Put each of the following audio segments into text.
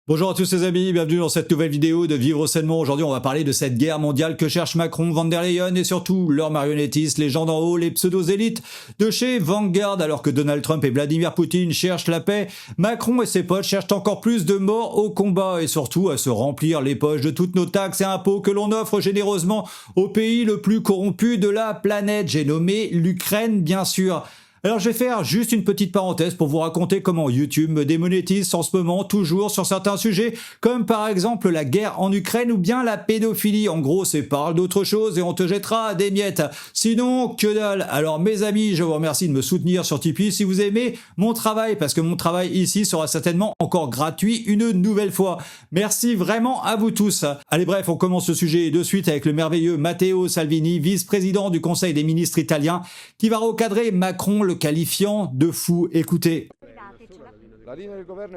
Bonjour à tous les amis, bienvenue dans cette nouvelle vidéo de Vivre Sainement. Aujourd'hui on va parler de cette guerre mondiale que cherchent Macron, Van der Leyen et surtout leurs marionnettistes, les gens d'en haut, les pseudo-élites de chez Vanguard. Alors que Donald Trump et Vladimir Poutine cherchent la paix, Macron et ses potes cherchent encore plus de morts au combat et surtout à se remplir les poches de toutes nos taxes et impôts que l'on offre généreusement au pays le plus corrompu de la planète. J'ai nommé l'Ukraine bien sûr. Alors je vais faire juste une petite parenthèse pour vous raconter comment YouTube me démonétise en ce moment toujours sur certains sujets comme par exemple la guerre en Ukraine ou bien la pédophilie. En gros c'est parle d'autre chose et on te jettera des miettes. Sinon que dalle. Alors mes amis, je vous remercie de me soutenir sur Tipeee si vous aimez mon travail parce que mon travail ici sera certainement encore gratuit une nouvelle fois. Merci vraiment à vous tous. Allez bref, on commence ce sujet de suite avec le merveilleux Matteo Salvini, vice-président du Conseil des ministres italien qui va recadrer Macron le qualifiant de fou. Écoutez.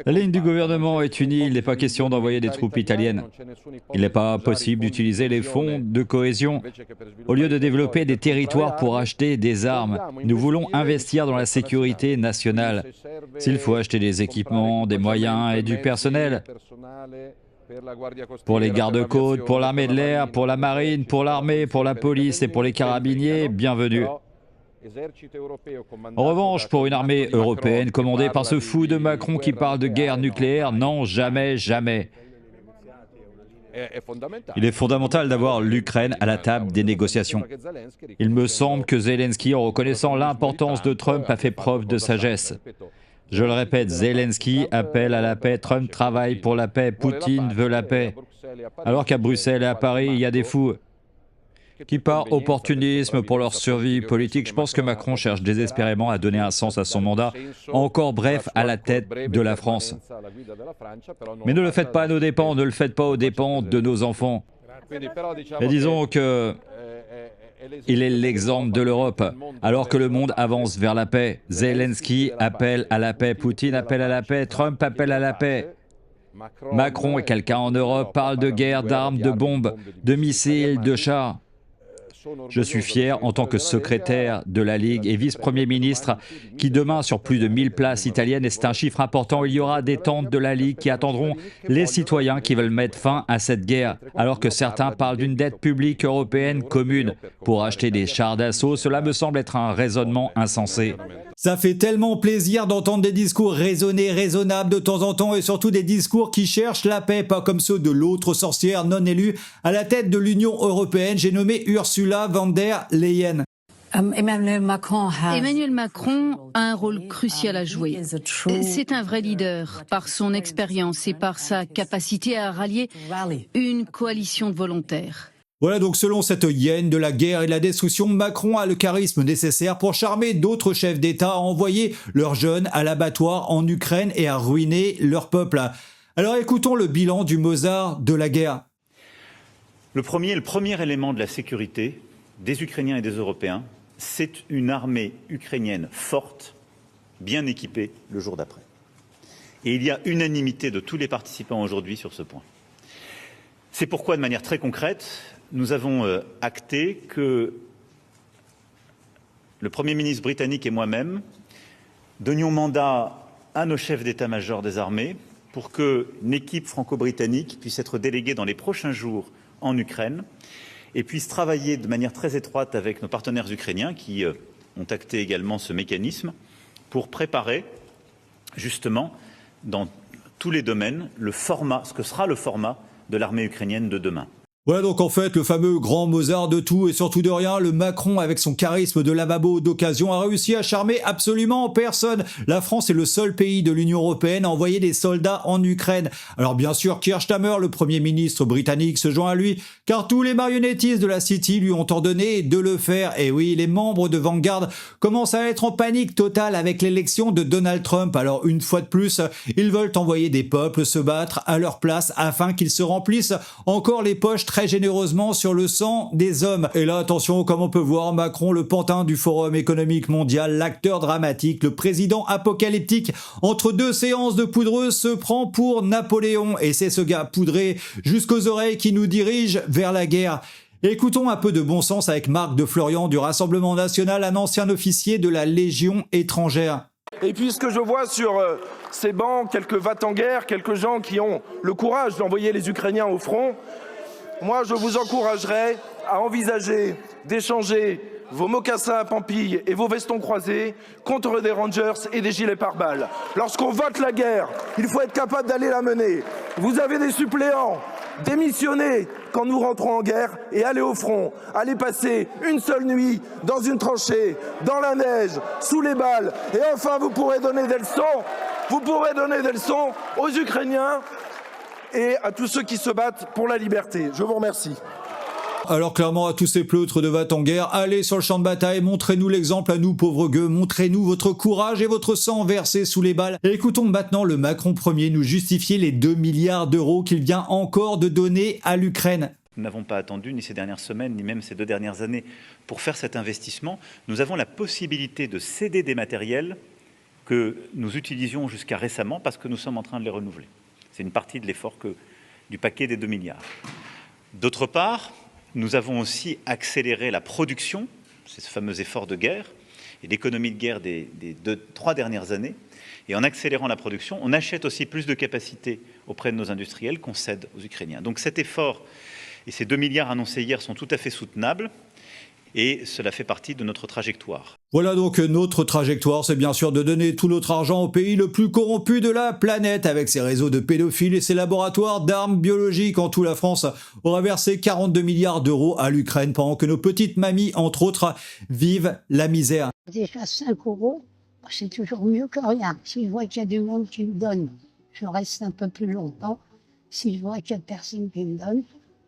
La ligne du gouvernement est unie, il n'est pas question d'envoyer des troupes italiennes. Il n'est pas possible d'utiliser les fonds de cohésion au lieu de développer des territoires pour acheter des armes. Nous voulons investir dans la sécurité nationale. S'il faut acheter des équipements, des moyens et du personnel, pour les gardes-côtes, pour l'armée de l'air, pour la marine, pour l'armée, pour la police et pour les carabiniers, bienvenue. En revanche, pour une armée européenne commandée par ce fou de Macron qui parle de guerre nucléaire, non, jamais, jamais. Il est fondamental d'avoir l'Ukraine à la table des négociations. Il me semble que Zelensky, en reconnaissant l'importance de Trump, a fait preuve de sagesse. Je le répète, Zelensky appelle à la paix, Trump travaille pour la paix, Poutine veut la paix. Alors qu'à Bruxelles et à Paris, il y a des fous qui par opportunisme pour leur survie politique, je pense que Macron cherche désespérément à donner un sens à son mandat, encore bref à la tête de la France. Mais ne le faites pas à nos dépens, ne le faites pas aux dépens de nos enfants. Et disons que il est l'exemple de l'Europe, alors que le monde avance vers la paix. Zelensky appelle à la paix, Poutine appelle à la paix, Trump appelle à la paix. Macron et quelqu'un en Europe parle de guerre, d'armes, de bombes, de missiles, de chars. Je suis fier en tant que secrétaire de la Ligue et vice-premier ministre qui demain sur plus de 1000 places italiennes, et c'est un chiffre important, il y aura des tentes de la Ligue qui attendront les citoyens qui veulent mettre fin à cette guerre. Alors que certains parlent d'une dette publique européenne commune pour acheter des chars d'assaut, cela me semble être un raisonnement insensé. Ça fait tellement plaisir d'entendre des discours raisonnés, raisonnables de temps en temps et surtout des discours qui cherchent la paix, pas comme ceux de l'autre sorcière non élue à la tête de l'Union européenne, j'ai nommé Ursula von der Leyen. Emmanuel Macron a un rôle crucial à jouer. C'est un vrai leader par son expérience et par sa capacité à rallier une coalition de volontaires. Voilà donc selon cette hyène de la guerre et de la destruction, Macron a le charisme nécessaire pour charmer d'autres chefs d'État à envoyer leurs jeunes à l'abattoir en Ukraine et à ruiner leur peuple. Alors écoutons le bilan du Mozart de la guerre. Le premier élément de la sécurité des Ukrainiens et des Européens, c'est une armée ukrainienne forte, bien équipée le jour d'après. Et il y a unanimité de tous les participants aujourd'hui sur ce point. C'est pourquoi, de manière très concrète, nous avons acté que le Premier ministre britannique et moi-même donnions mandat à nos chefs d'état-major des armées pour qu'une équipe franco-britannique puisse être déléguée dans les prochains jours en Ukraine et puisse travailler de manière très étroite avec nos partenaires ukrainiens qui ont acté également ce mécanisme pour préparer justement dans tous les domaines ce que sera le format de l'armée ukrainienne de demain. Voilà donc en fait le fameux grand Mozart de tout et surtout de rien, le Macron avec son charisme de lavabo d'occasion a réussi à charmer absolument personne. La France est le seul pays de l'Union européenne à envoyer des soldats en Ukraine. Alors bien sûr Keir Starmer, le premier ministre britannique, se joint à lui car tous les marionnettistes de la City lui ont ordonné de le faire. Et oui, les membres de Vanguard commencent à être en panique totale avec l'élection de Donald Trump. Alors une fois de plus, ils veulent envoyer des peuples se battre à leur place afin qu'ils se remplissent encore les poches très généreusement sur le sang des hommes. Et là, attention, comme on peut voir, Macron, le pantin du Forum économique mondial, l'acteur dramatique, le président apocalyptique, entre deux séances de poudreuse, se prend pour Napoléon. Et c'est ce gars poudré jusqu'aux oreilles qui nous dirige vers la guerre. Écoutons un peu de bon sens avec Marc de Florian du Rassemblement national, un ancien officier de la Légion étrangère. Et puisque je vois sur ces bancs quelques va-t-en-guerre, quelques gens qui ont le courage d'envoyer les Ukrainiens au front, moi je vous encouragerai à envisager d'échanger vos mocassins à pampilles et vos vestons croisés contre des Rangers et des gilets pare-balles. Lorsqu'on vote la guerre, il faut être capable d'aller la mener. Vous avez des suppléants, démissionnez quand nous rentrons en guerre et allez au front. Allez passer une seule nuit dans une tranchée, dans la neige, sous les balles. Et enfin, vous pourrez donner des leçons aux Ukrainiens et à tous ceux qui se battent pour la liberté. Je vous remercie. Alors clairement, à tous ces pleutres de va-t-en-guerre, allez sur le champ de bataille, montrez-nous l'exemple à nous pauvres gueux, montrez-nous votre courage et votre sang versé sous les balles. Et écoutons maintenant le Macron Ier nous justifier les 2 milliards d'euros qu'il vient encore de donner à l'Ukraine. Nous n'avons pas attendu ni ces dernières semaines, ni même ces 2 dernières années pour faire cet investissement. Nous avons la possibilité de céder des matériels que nous utilisions jusqu'à récemment parce que nous sommes en train de les renouveler. C'est une partie de l'effort du paquet des 2 milliards. D'autre part, nous avons aussi accéléré la production, c'est ce fameux effort de guerre, et l'économie de guerre des 3 dernières années. Et en accélérant la production, on achète aussi plus de capacités auprès de nos industriels qu'on cède aux Ukrainiens. Donc cet effort et ces 2 milliards annoncés hier sont tout à fait soutenables. Et cela fait partie de notre trajectoire. Voilà donc notre trajectoire, c'est bien sûr de donner tout notre argent au pays le plus corrompu de la planète avec ses réseaux de pédophiles et ses laboratoires d'armes biologiques. En tout, la France aura versé 42 milliards d'euros à l'Ukraine pendant que nos petites mamies, entre autres, vivent la misère. Déjà 5 euros, c'est toujours mieux que rien. Si je vois qu'il y a du monde qui me donne, je reste un peu plus longtemps. Si je vois qu'il y a personne qui me donne,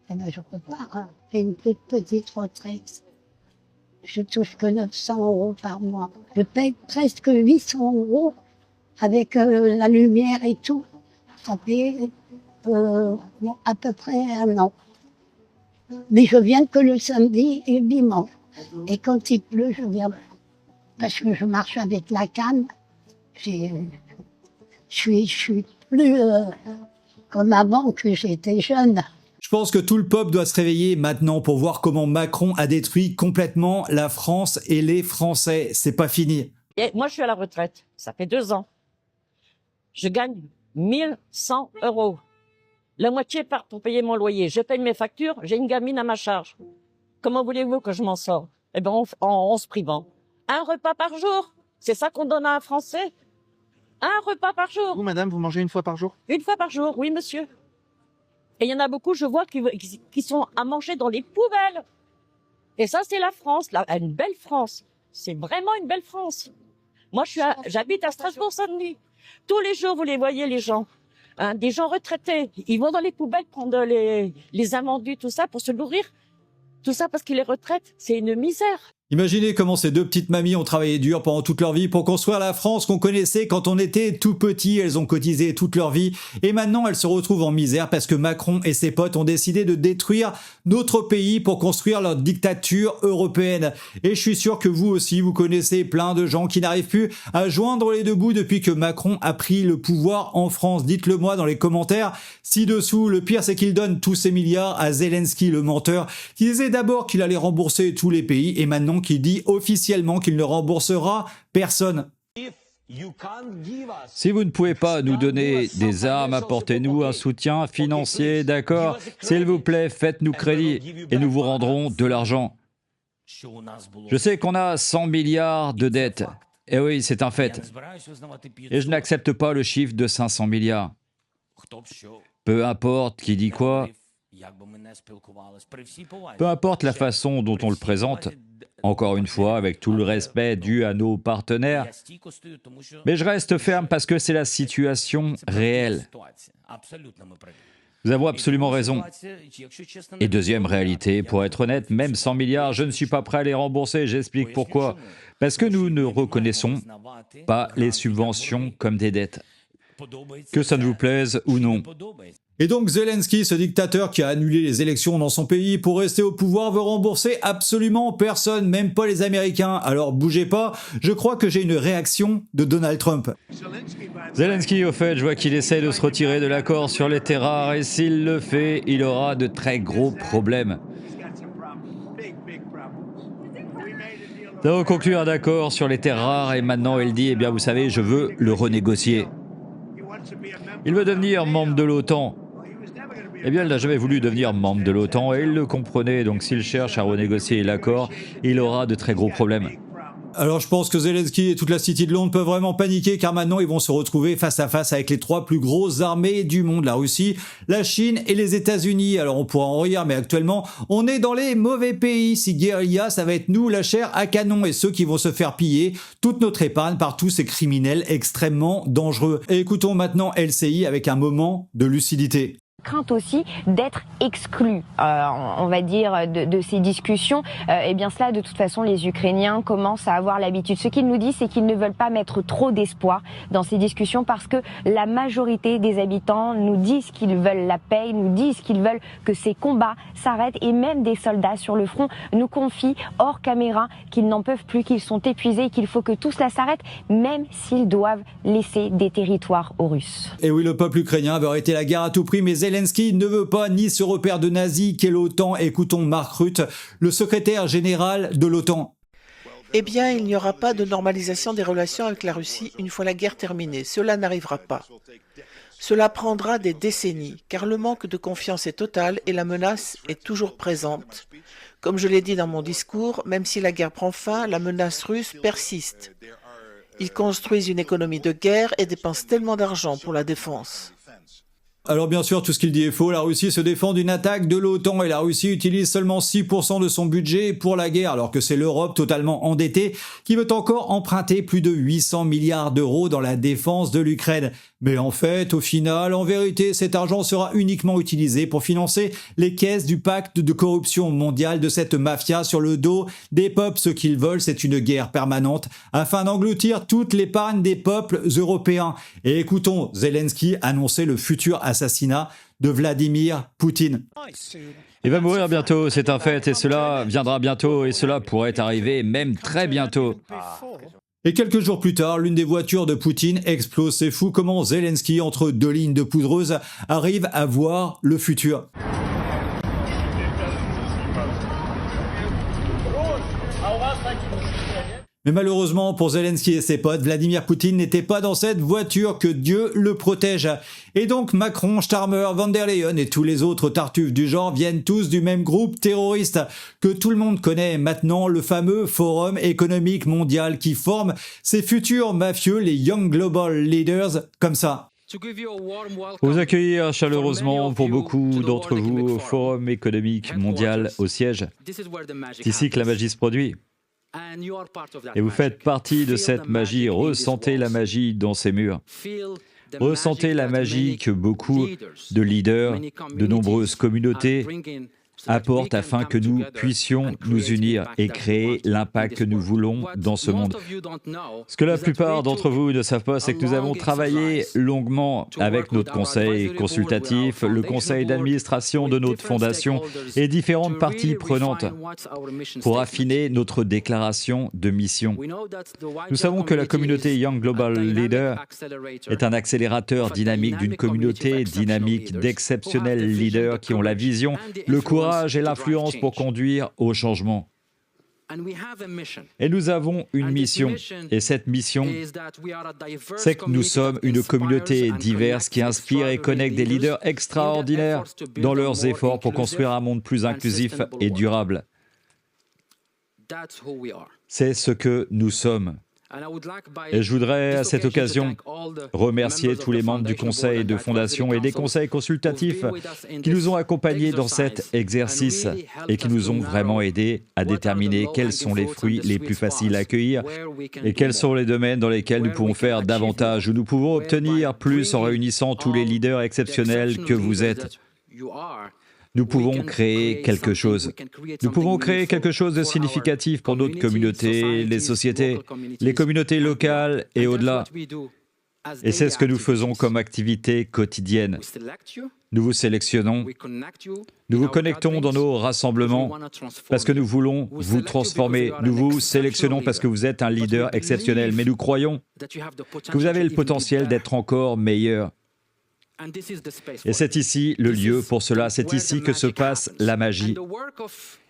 eh ben je repars. Hein. J'ai une toute petite retraite. Je touche que 900 euros par mois. Je paye presque 800 euros avec la lumière et tout. Ça fait à peu près 1 an. Mais je viens que le samedi et le dimanche. Et quand il pleut, je viens. Parce que je marche avec la canne. Je suis plus comme avant que j'étais jeune. Je pense que tout le peuple doit se réveiller maintenant pour voir comment Macron a détruit complètement la France et les Français. C'est pas fini. Et moi, je suis à la retraite. Ça fait 2 ans. Je gagne 1100 euros. La moitié part pour payer mon loyer. Je paye mes factures. J'ai une gamine à ma charge. Comment voulez-vous que je m'en sors? Eh ben, en se privant. 1 repas par jour. C'est ça qu'on donne à un Français? 1 repas par jour. Vous, madame, vous mangez 1 fois par jour? 1 fois par jour, oui, monsieur. Et il y en a beaucoup, je vois, qui sont à manger dans les poubelles. Et ça, c'est la France, une belle France. C'est vraiment une belle France. Moi, j'habite à Strasbourg-Saint-Denis. Tous les jours, vous les voyez, les gens. Hein, des gens retraités. Ils vont dans les poubelles prendre les invendus, tout ça, pour se nourrir. Tout ça parce qu'ils les retraitent. C'est une misère. Imaginez comment ces 2 petites mamies ont travaillé dur pendant toute leur vie pour construire la France qu'on connaissait quand on était tout petit. Elles ont cotisé toute leur vie et maintenant elles se retrouvent en misère parce que Macron et ses potes ont décidé de détruire notre pays pour construire leur dictature européenne. Et je suis sûr que vous aussi, vous connaissez plein de gens qui n'arrivent plus à joindre les 2 bouts depuis que Macron a pris le pouvoir en France. Dites-le moi dans les commentaires ci-dessous. Le pire, c'est qu'il donne tous ces milliards à Zelensky, le menteur, qui disait d'abord qu'il allait rembourser tous les pays et maintenant qui dit officiellement qu'il ne remboursera personne. Si vous ne pouvez pas nous donner des armes, apportez-nous un soutien financier, d'accord? S'il vous plaît, faites-nous crédit et nous vous rendrons de l'argent. Je sais qu'on a 100 milliards de dettes. Et oui, c'est un fait. Et je n'accepte pas le chiffre de 500 milliards. Peu importe qui dit quoi, peu importe la façon dont on le présente, encore une fois, avec tout le respect dû à nos partenaires, mais je reste ferme parce que c'est la situation réelle. Nous avons absolument raison. Et deuxième réalité, pour être honnête, même 100 milliards, je ne suis pas prêt à les rembourser. J'explique pourquoi. Parce que nous ne reconnaissons pas les subventions comme des dettes. Que ça ne vous plaise ou non. Et donc Zelensky, ce dictateur qui a annulé les élections dans son pays pour rester au pouvoir, veut rembourser absolument personne, même pas les Américains. Alors bougez pas, je crois que j'ai une réaction de Donald Trump. Zelensky, au fait, je vois qu'il essaie de se retirer de l'accord sur les terres rares et s'il le fait, il aura de très gros problèmes. Nous avons conclu un accord sur les terres rares et maintenant il dit, eh bien vous savez, je veux le renégocier. Il veut devenir membre de l'OTAN. Eh bien, il n'a jamais voulu devenir membre de l'OTAN et il le comprenait, donc s'il cherche à renégocier l'accord, il aura de très gros problèmes. Alors je pense que Zelensky et toute la City de Londres peuvent vraiment paniquer car maintenant ils vont se retrouver face à face avec les trois plus grosses armées du monde, la Russie, la Chine et les États-Unis. Alors on pourra en rire mais actuellement on est dans les mauvais pays. Si guerre il y a, ça va être nous la chair à canon et ceux qui vont se faire piller toute notre épargne par tous ces criminels extrêmement dangereux. Et écoutons maintenant LCI avec un moment de lucidité. Crainte aussi d'être exclu, on va dire, de ces discussions. Et bien cela, de toute façon, les Ukrainiens commencent à avoir l'habitude. Ce qu'ils nous disent, c'est qu'ils ne veulent pas mettre trop d'espoir dans ces discussions parce que la majorité des habitants nous disent qu'ils veulent la paix, nous disent qu'ils veulent que ces combats s'arrêtent et même des soldats sur le front nous confient hors caméra qu'ils n'en peuvent plus, qu'ils sont épuisés, qu'il faut que tout cela s'arrête, même s'ils doivent laisser des territoires aux Russes. Et oui, le peuple ukrainien veut arrêter la guerre à tout prix, mais Zelensky ne veut pas ni ce repère de nazis qu'est l'OTAN. Écoutons Mark Rutte, le secrétaire général de l'OTAN. Eh bien, il n'y aura pas de normalisation des relations avec la Russie une fois la guerre terminée. Cela n'arrivera pas. Cela prendra des décennies, car le manque de confiance est total et la menace est toujours présente. Comme je l'ai dit dans mon discours, même si la guerre prend fin, la menace russe persiste. Ils construisent une économie de guerre et dépensent tellement d'argent pour la défense. Alors bien sûr, tout ce qu'il dit est faux. La Russie se défend d'une attaque de l'OTAN et la Russie utilise seulement 6% de son budget pour la guerre, alors que c'est l'Europe totalement endettée qui veut encore emprunter plus de 800 milliards d'euros dans la défense de l'Ukraine. Mais en fait, au final, en vérité, cet argent sera uniquement utilisé pour financer les caisses du pacte de corruption mondiale de cette mafia sur le dos des peuples. Ce qu'ils veulent, c'est une guerre permanente afin d'engloutir toute l'épargne des peuples européens. Et écoutons Zelensky annoncer le futur assassinat de Vladimir Poutine. Il va mourir bientôt, c'est un fait, et cela viendra bientôt, et cela pourrait arriver même très bientôt. Et quelques jours plus tard, l'une des voitures de Poutine explose. C'est fou comment Zelensky, entre deux lignes de poudreuse, arrive à voir le futur. Mais malheureusement pour Zelensky et ses potes, Vladimir Poutine n'était pas dans cette voiture, que Dieu le protège. Et donc Macron, Starmer, Van der Leyen et tous les autres tartuffes du genre viennent tous du même groupe terroriste que tout le monde connaît maintenant, le fameux Forum économique mondial qui forme ces futurs mafieux, les Young Global Leaders, comme ça. Vous accueillir chaleureusement pour beaucoup d'entre vous au Forum économique mondial au siège. C'est ici que la magie se produit. Et vous faites partie de cette magie, ressentez la magie dans ces murs. Ressentez la magie que beaucoup de leaders, de nombreuses communautés apportent afin que nous puissions nous unir et créer l'impact que nous voulons dans ce monde. Ce que la plupart d'entre vous ne savent pas, c'est que nous avons travaillé longuement avec notre conseil consultatif, le conseil d'administration de notre fondation et différentes parties prenantes pour affiner notre déclaration de mission. Nous savons que la communauté Young Global Leader est un accélérateur dynamique d'une communauté dynamique d'exceptionnels leaders qui ont la vision, le courage et l'influence pour conduire au changement. Et nous avons une mission, et cette mission, c'est que nous sommes une communauté diverse qui inspire et connecte des leaders extraordinaires dans leurs efforts pour construire un monde plus inclusif et durable. C'est ce que nous sommes. Et je voudrais à cette occasion remercier tous les membres du conseil de fondation et des conseils consultatifs qui nous ont accompagnés dans cet exercice et qui nous ont vraiment aidés à déterminer quels sont les fruits les plus faciles à accueillir et quels sont les domaines dans lesquels nous pouvons faire davantage, où nous pouvons obtenir plus en réunissant tous les leaders exceptionnels que vous êtes. Nous pouvons créer quelque chose. Nous pouvons créer quelque chose de significatif pour notre communauté, les sociétés, les communautés locales et au-delà. Et c'est ce que nous faisons comme activité quotidienne. Nous vous sélectionnons, nous vous connectons dans nos rassemblements parce que nous voulons vous transformer. Nous vous sélectionnons parce que vous êtes un leader exceptionnel, mais nous croyons que vous avez le potentiel d'être encore meilleur. Et c'est ici le lieu pour cela, c'est ici que se passe la magie.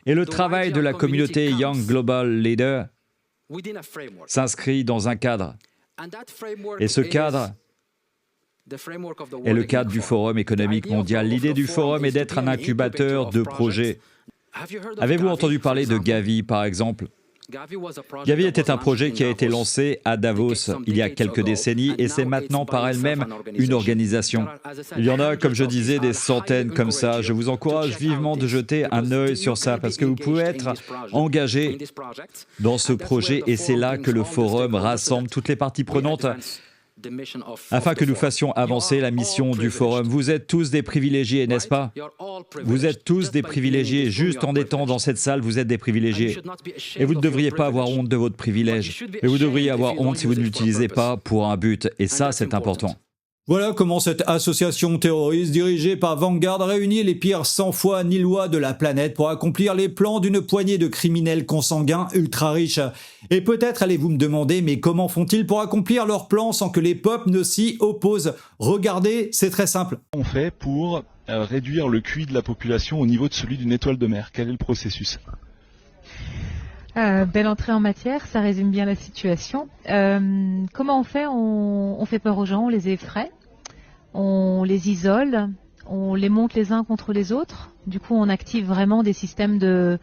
Et le travail de la communauté Young Global Leader s'inscrit dans un cadre. Et ce cadre est le cadre du Forum économique mondial. L'idée du Forum est d'être un incubateur de projets. Avez-vous entendu parler de Gavi, par exemple ? Gavi était un projet qui a été lancé à Davos il y a quelques décennies et c'est maintenant par elle-même une organisation. Il y en a, comme je disais, des centaines comme ça. Je vous encourage vivement de jeter un œil sur ça parce que vous pouvez être engagé dans ce projet et c'est là que le Forum rassemble toutes les parties prenantes afin que nous fassions avancer la mission du Forum. Vous êtes tous des privilégiés, n'est-ce pas ? Vous êtes tous des privilégiés. Juste en étant dans cette salle, vous êtes des privilégiés. Et vous ne devriez pas avoir honte de votre privilège. Mais vous devriez avoir honte si vous ne l'utilisez pas pour un but. Et ça, c'est important. Voilà comment cette association terroriste dirigée par Vanguard réunit les pires 100 fois nillois de la planète pour accomplir les plans d'une poignée de criminels consanguins ultra riches. Et peut-être allez-vous me demander, mais comment font-ils pour accomplir leurs plans sans que les peuples ne s'y opposent ? Regardez, c'est très simple. On fait pour réduire le QI de la population au niveau de celui d'une étoile de mer. Quel est le processus ? Belle entrée en matière, ça résume bien la situation. Comment on fait ? On fait peur aux gens, on les effraie, on les isole, on les monte les uns contre les autres. Du coup, on active vraiment des systèmes de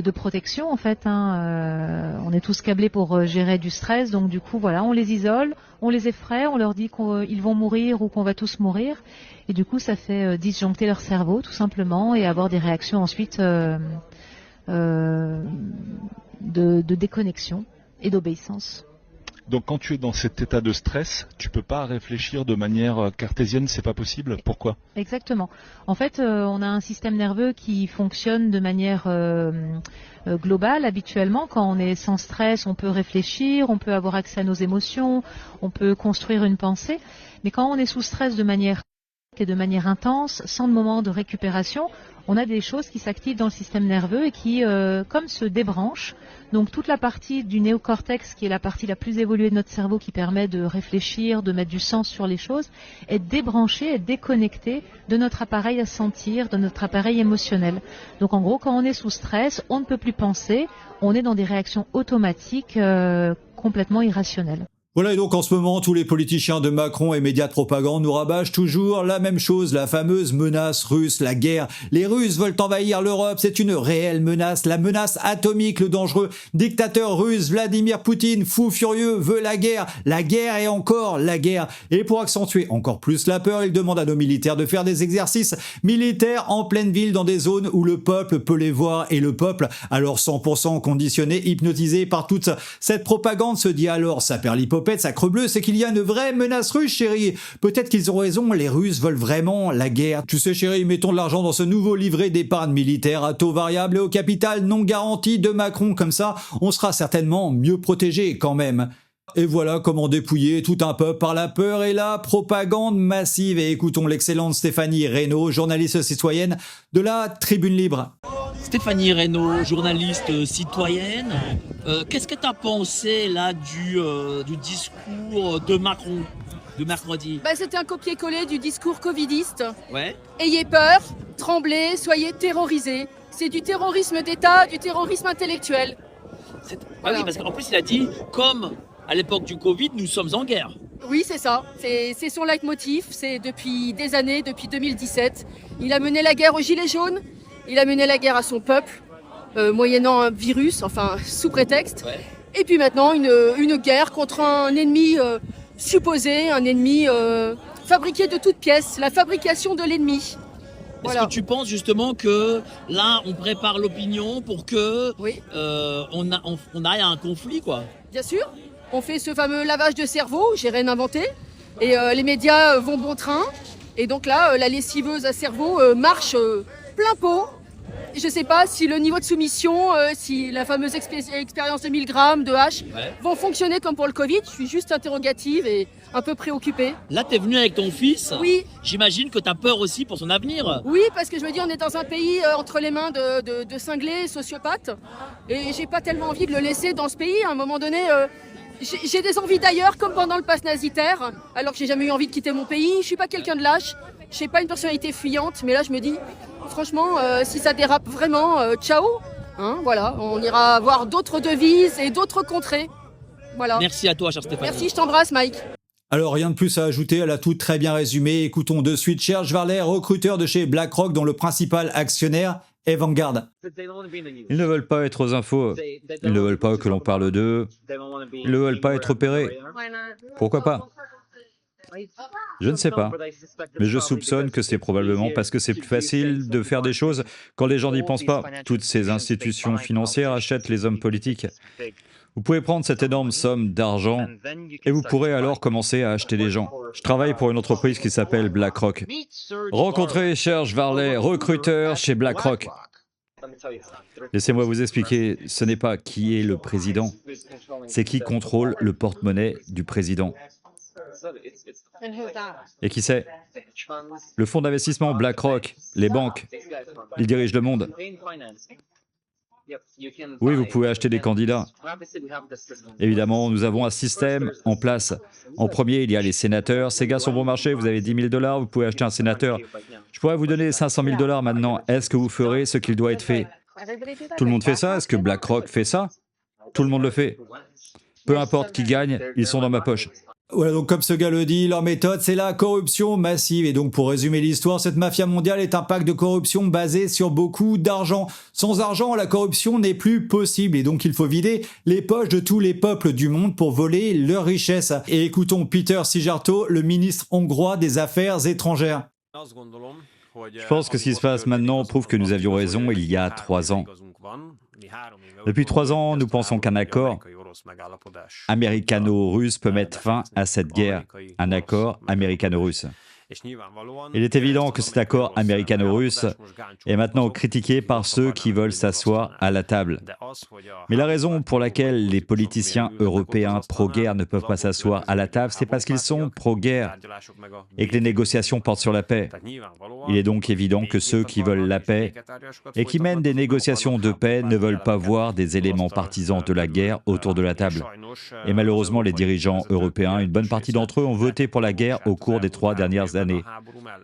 protection en fait. On est tous câblés pour gérer du stress, donc du coup, voilà, on les isole, on les effraie, on leur dit qu'ils vont mourir ou qu'on va tous mourir. Et du coup, ça fait disjoncter leur cerveau tout simplement et avoir des réactions ensuite de déconnexion et d'obéissance. Donc quand tu es dans cet état de stress, tu peux pas réfléchir de manière cartésienne, c'est pas possible. Pourquoi ? Exactement. En fait, on a un système nerveux qui fonctionne de manière globale habituellement. Quand on est sans stress, on peut réfléchir, on peut avoir accès à nos émotions, on peut construire une pensée. Mais quand on est sous stress de manière intense, sans de moment de récupération, on a des choses qui s'activent dans le système nerveux et qui, comme se débranchent. Donc toute la partie du néocortex, qui est la partie la plus évoluée de notre cerveau, qui permet de réfléchir, de mettre du sens sur les choses, est débranchée, est déconnectée de notre appareil à sentir, de notre appareil émotionnel. Donc en gros, quand on est sous stress, on ne peut plus penser, on est dans des réactions automatiques complètement irrationnelles. Voilà, et donc en ce moment, tous les politiciens de Macron et médias de propagande nous rabâchent toujours la même chose, la fameuse menace russe, la guerre. Les Russes veulent envahir l'Europe, c'est une réelle menace, la menace atomique. Le dangereux dictateur russe Vladimir Poutine, fou furieux, veut la guerre et encore la guerre. Et pour accentuer encore plus la peur, il demande à nos militaires de faire des exercices militaires en pleine ville dans des zones où le peuple peut les voir. Et le peuple, alors 100% conditionné, hypnotisé par toute cette propagande, se dit alors, ça perd l'hypopète, sacrebleu, c'est qu'il y a une vraie menace russe, chérie. Peut-être qu'ils ont raison, les Russes veulent vraiment la guerre. Tu sais, chérie, mettons de l'argent dans ce nouveau livret d'épargne militaire à taux variable et au capital non garanti de Macron. Comme ça, on sera certainement mieux protégé quand même. Et voilà comment dépouiller tout un peuple par la peur et la propagande massive. Et écoutons l'excellente Stéphanie Reynaud, journaliste citoyenne de la Tribune Libre. Stéphanie Reynaud, journaliste citoyenne, qu'est-ce que tu as pensé là du discours de Macron de mercredi ? C'était un copier-coller du discours covidiste. Ouais. Ayez peur, tremblez, soyez terrorisés. C'est du terrorisme d'État, du terrorisme intellectuel. Voilà. Oui, parce qu'en plus il a dit, comme à l'époque du Covid, nous sommes en guerre. Oui, c'est ça. C'est son leitmotiv. C'est depuis des années, depuis 2017. Il a mené la guerre aux Gilets jaunes. Il a mené la guerre à son peuple, moyennant un virus, enfin sous prétexte. Ouais. Et puis maintenant, une guerre contre un ennemi supposé, un ennemi fabriqué de toutes pièces, la fabrication de l'ennemi. Est-ce que tu penses justement que là, on prépare l'opinion pour que on aille à un conflit, quoi ? Bien sûr. On fait ce fameux lavage de cerveau, j'ai rien inventé. Et les médias vont bon train. Et donc là, la lessiveuse à cerveau marche plein pot. Je ne sais pas si le niveau de soumission, si la fameuse expérience de 1000 grammes de hache vont fonctionner comme pour le Covid. Je suis juste interrogative et un peu préoccupée. Là, tu es venu avec ton fils. Oui. J'imagine que tu as peur aussi pour son avenir. Oui, parce que je me dis, on est dans un pays entre les mains de cinglés, sociopathes. Et j'ai pas tellement envie de le laisser dans ce pays. À un moment donné, j'ai des envies d'ailleurs, comme pendant le pass nazitaire, alors que j'ai jamais eu envie de quitter mon pays. Je suis pas quelqu'un de lâche. Je suis pas une personnalité fuyante, mais là je me dis, franchement, si ça dérape vraiment, ciao. Hein, voilà, on ira voir d'autres devises et d'autres contrées. Voilà. Merci à toi, cher Stéphane. Merci, je t'embrasse, Mike. Alors rien de plus à ajouter, elle a tout très bien résumé. Écoutons de suite Serge Varlet, recruteur de chez BlackRock dont le principal actionnaire est Vanguard. Ils ne veulent pas être aux infos, ils ne veulent pas que l'on parle d'eux, ils ne veulent pas être opérés. Pourquoi pas? Je ne sais pas, mais je soupçonne que c'est probablement parce que c'est plus facile de faire des choses quand les gens n'y pensent pas. Toutes ces institutions financières achètent les hommes politiques. Vous pouvez prendre cette énorme somme d'argent et vous pourrez alors commencer à acheter des gens. Je travaille pour une entreprise qui s'appelle BlackRock. Rencontrez Serge Varlet, recruteur chez BlackRock. Laissez-moi vous expliquer, ce n'est pas qui est le président, c'est qui contrôle le porte-monnaie du président. Et qui c'est? Le fonds d'investissement BlackRock, les banques, ils dirigent le monde. Oui, vous pouvez acheter des candidats. Évidemment, nous avons un système en place. En premier, il y a les sénateurs. Ces gars sont bon marché, vous avez 10 000 $, vous pouvez acheter un sénateur. Je pourrais vous donner 500 000 $ maintenant. Est-ce que vous ferez ce qu'il doit être fait? Tout le monde fait ça? Est-ce que BlackRock fait ça? Tout le monde le fait. Peu importe qui gagne, ils sont dans ma poche. Voilà, donc comme ce gars le dit, leur méthode, c'est la corruption massive. Et donc, pour résumer l'histoire, cette mafia mondiale est un pacte de corruption basé sur beaucoup d'argent. Sans argent, la corruption n'est plus possible. Et donc, il faut vider les poches de tous les peuples du monde pour voler leurs richesses. Et écoutons Peter Szijjártó, le ministre hongrois des Affaires étrangères. Je pense que ce qui se passe maintenant prouve que nous avions raison il y a 3 ans. Depuis 3 ans, nous pensons qu'un accord américano-russe peut mettre fin à cette guerre, un accord américano-russe. Il est évident que cet accord américano-russe est maintenant critiqué par ceux qui veulent s'asseoir à la table. Mais la raison pour laquelle les politiciens européens pro-guerre ne peuvent pas s'asseoir à la table, c'est parce qu'ils sont pro-guerre et que les négociations portent sur la paix. Il est donc évident que ceux qui veulent la paix et qui mènent des négociations de paix ne veulent pas voir des éléments partisans de la guerre autour de la table. Et malheureusement, les dirigeants européens, une bonne partie d'entre eux ont voté pour la guerre au cours des 3 dernières années.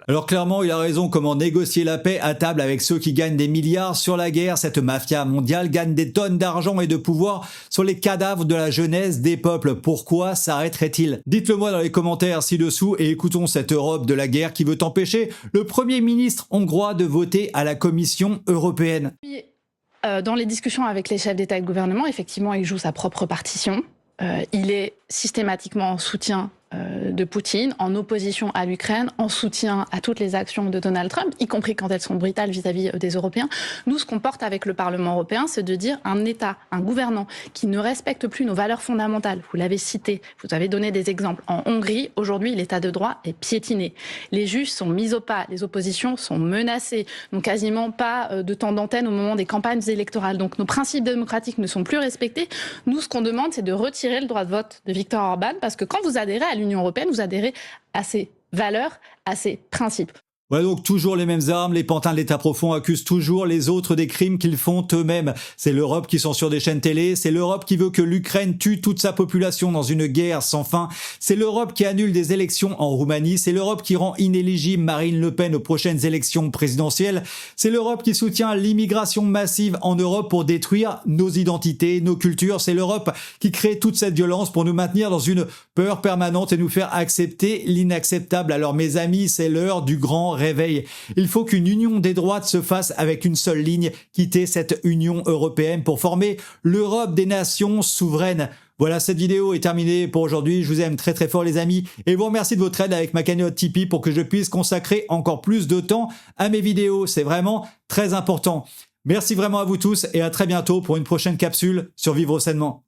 Alors clairement, il a raison, comment négocier la paix à table avec ceux qui gagnent des milliards sur la guerre. Cette mafia mondiale gagne des tonnes d'argent et de pouvoir sur les cadavres de la jeunesse des peuples. Pourquoi s'arrêterait-il? Dites-le moi dans les commentaires ci-dessous et écoutons cette Europe de la guerre qui veut empêcher le Premier ministre hongrois de voter à la Commission européenne. Dans les discussions avec les chefs d'État et de gouvernement, effectivement, il joue sa propre partition. Il est systématiquement en soutien de Poutine, en opposition à l'Ukraine, en soutien à toutes les actions de Donald Trump, y compris quand elles sont brutales vis-à-vis des Européens. Nous, ce qu'on porte avec le Parlement européen, c'est de dire un État, un gouvernant qui ne respecte plus nos valeurs fondamentales. Vous l'avez cité, vous avez donné des exemples. En Hongrie, aujourd'hui, l'État de droit est piétiné. Les juges sont mis au pas, les oppositions sont menacées, n'ont quasiment pas de temps d'antenne au moment des campagnes électorales. Donc nos principes démocratiques ne sont plus respectés. Nous, ce qu'on demande, c'est de retirer le droit de vote de Viktor Orban, parce que quand vous adhérez à l'Union européenne, vous adhérez à ses valeurs, à ses principes. Voilà donc toujours les mêmes armes, les pantins de l'État profond accusent toujours les autres des crimes qu'ils font eux-mêmes. C'est l'Europe qui censure des chaînes télé, c'est l'Europe qui veut que l'Ukraine tue toute sa population dans une guerre sans fin, c'est l'Europe qui annule des élections en Roumanie, c'est l'Europe qui rend inéligible Marine Le Pen aux prochaines élections présidentielles, c'est l'Europe qui soutient l'immigration massive en Europe pour détruire nos identités, nos cultures, c'est l'Europe qui crée toute cette violence pour nous maintenir dans une peur permanente et nous faire accepter l'inacceptable. Alors mes amis, c'est l'heure du grand réveil. Il faut qu'une union des droites se fasse avec une seule ligne, quitter cette Union européenne pour former l'Europe des nations souveraines. Voilà, cette vidéo est terminée pour aujourd'hui. Je vous aime très très fort les amis et vous remercie de votre aide avec ma cagnotte Tipeee pour que je puisse consacrer encore plus de temps à mes vidéos. C'est vraiment très important. Merci vraiment à vous tous et à très bientôt pour une prochaine capsule sur Vivre Sainement.